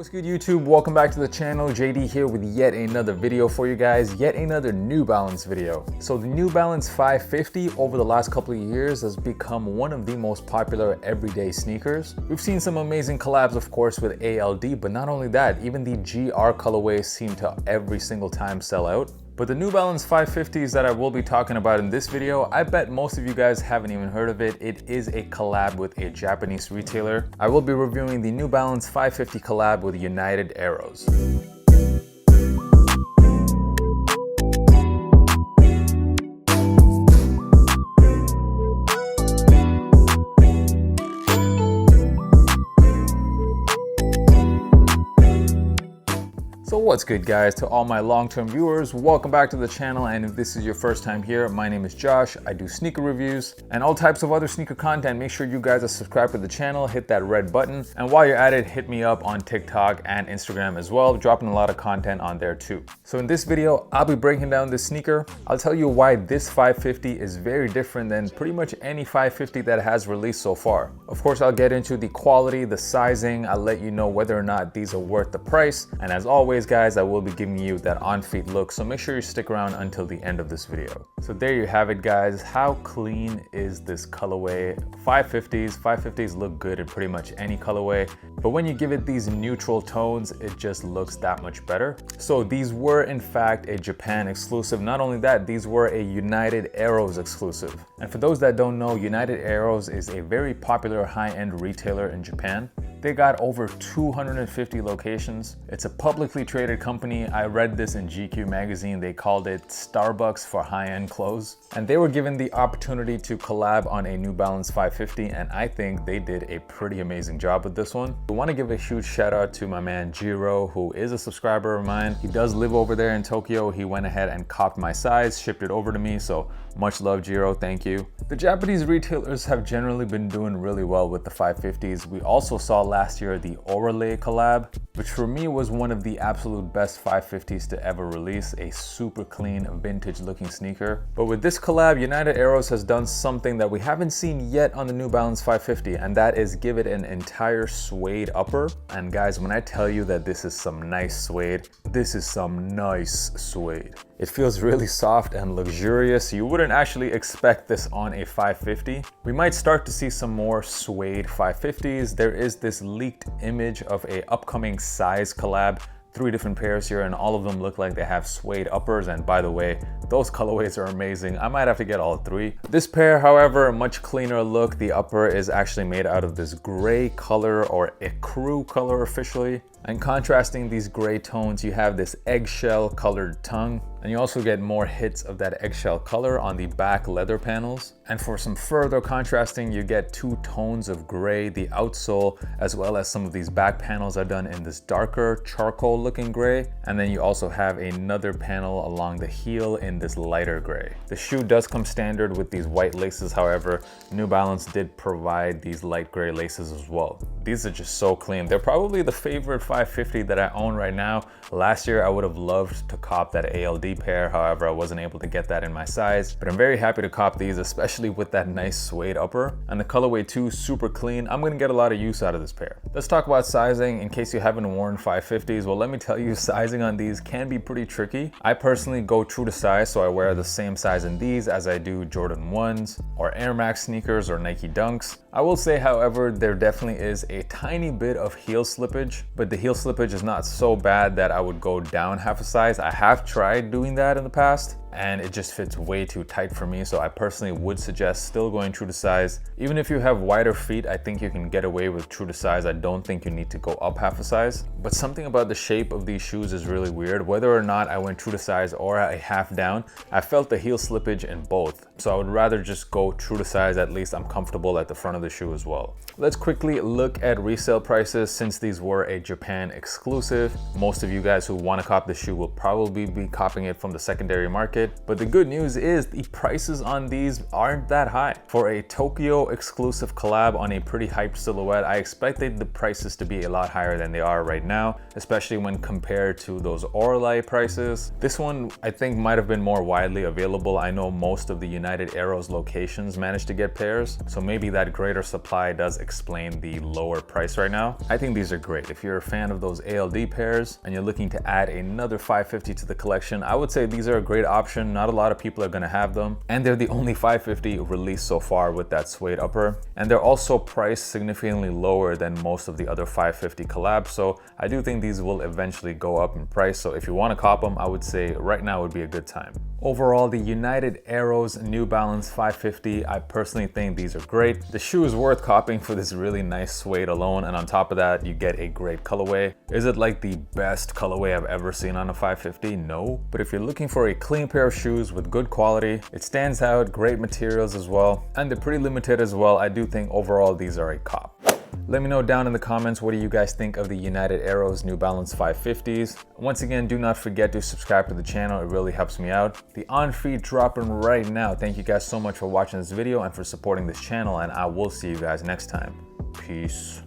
What's good, YouTube? Welcome back to the channel. JD here with yet another video for you guys, yet another New Balance video. So the New Balance 550 over the last couple of years has become one of the most popular everyday sneakers. We've seen some amazing collabs, of course, with ALD, but not only that, even the GR colorways seem to every single time sell out. But the New Balance 550s that I will be talking about in this video, I bet most of you guys haven't even heard of it. It is a collab with a Japanese retailer. I will be reviewing the New Balance 550 collab with United Arrows. So what's good, guys? To all my long-term viewers, welcome back to the channel. And if this is your first time here, my name is Josh. I do sneaker reviews and all types of other sneaker content. Make sure you guys are subscribed to the channel, hit that red button. And while you're at it, hit me up on TikTok and Instagram as well. Dropping a lot of content on there too. So in this video, I'll be breaking down this sneaker. I'll tell you why this 550 is very different than pretty much any 550 that has released so far. Of course, I'll get into the quality, the sizing. I'll let you know whether or not these are worth the price. And as always, guys, I will be giving you that on-feet look, so make sure you stick around until the end of this video. So there you have it, guys. How clean is this colorway? 550s look good in pretty much any colorway, but when you give it these neutral tones, it just looks that much better. So these were in fact a Japan exclusive. Not only that, these were a United Arrows exclusive. And for those that don't know, United Arrows is a very popular high-end retailer in Japan. They got over 250 locations. It's a publicly traded company. I read this in GQ magazine. They called it Starbucks for high-end clothes. And they were given the opportunity to collab on a New Balance 550, and I think they did a pretty amazing job with this one. I want to give a huge shout out to my man Jiro, who is a subscriber of mine. He does live over there in Tokyo. He went ahead and copped my size, shipped it over to me, so much love, Jiro, thank you. The Japanese retailers have generally been doing really well with the 550s. We also saw last year the Resale collab, which for me was one of the absolute best 550s to ever release, a super clean vintage looking sneaker. But with this collab, United Arrows has done something that we haven't seen yet on the New Balance 550, and that is give it an entire suede upper. And guys, when I tell you that this is some nice suede, this is some nice suede. It feels really soft and luxurious. You wouldn't actually expect this on a 550. We might start to see some more suede 550s. There is this leaked image of a upcoming size collab. 3 different pairs here, and all of them look like they have suede uppers. And by the way, those colorways are amazing. I might have to get all 3. This pair, however, a much cleaner look. The upper is actually made out of this gray color, or ecru color officially. And contrasting these gray tones, you have this eggshell colored tongue. And you also get more hits of that eggshell color on the back leather panels. And for some further contrasting, you get 2 tones of gray. The outsole, as well as some of these back panels, are done in this darker charcoal looking gray. And then you also have another panel along the heel in this lighter gray. The shoe does come standard with these white laces. However, New Balance did provide these light gray laces as well. These are just so clean. They're probably the favorite 550 that I own right now. Last year, I would have loved to cop that ALD pair. However, I wasn't able to get that in my size, but I'm very happy to cop these, especially with that nice suede upper. And the colorway too, super clean. I'm gonna get a lot of use out of this pair. Let's talk about sizing. In case you haven't worn 550s, well, let me tell you, sizing on these can be pretty tricky. I personally go true to size, so I wear the same size in these as I do Jordan 1s or Air Max sneakers or Nike Dunks. I will say, however, there definitely is a tiny bit of heel slippage, but the heel slippage is not so bad that I would go down half a size. I have tried doing that in the past, and it just fits way too tight for me. So I personally would suggest still going true to size. Even if you have wider feet, I think you can get away with true to size. I don't think you need to go up half a size. But something about the shape of these shoes is really weird. Whether or not I went true to size or a half down, I felt the heel slippage in both. So I would rather just go true to size. At least I'm comfortable at the front of the shoe as well. Let's quickly look at resale prices. Since these were a Japan exclusive, most of you guys who want to cop the shoe will probably be copping it from the secondary market. market. But the good news is the prices on these aren't that high. For a Tokyo exclusive collab on a pretty hyped silhouette, I expected the prices to be a lot higher than they are right now, especially when compared to those Orly prices. This one I think might have been more widely available. I know most of the United Arrows locations managed to get pairs, so maybe that greater supply does explain the lower price right now. I think these are great. If you're a fan of those ALD pairs and you're looking to add another 550 to the collection, I would say these are a great option. Not a lot of people are gonna have them, and they're the only 550 released so far with that suede upper, and they're also priced significantly lower than most of the other 550 collabs, so I do think these will eventually go up in price. So if you want to cop them, I would say right now would be a good time. Overall, the United Arrows New Balance 550, I personally think these are great. The shoe is worth copying for this really nice suede alone, and on top of that, you get a great colorway. Is it like the best colorway I've ever seen on a 550? No. But if you're looking for a clean pair of shoes with good quality, it stands out, great materials as well, and they're pretty limited as well, I do think overall these are a cop. Let me know down in the comments, what do you guys think of the United Arrows New Balance 550s? Once again, do not forget to subscribe to the channel, it really helps me out. The on-feed dropping right now. Thank you guys so much for watching this video and for supporting this channel, and I will see you guys next time. Peace.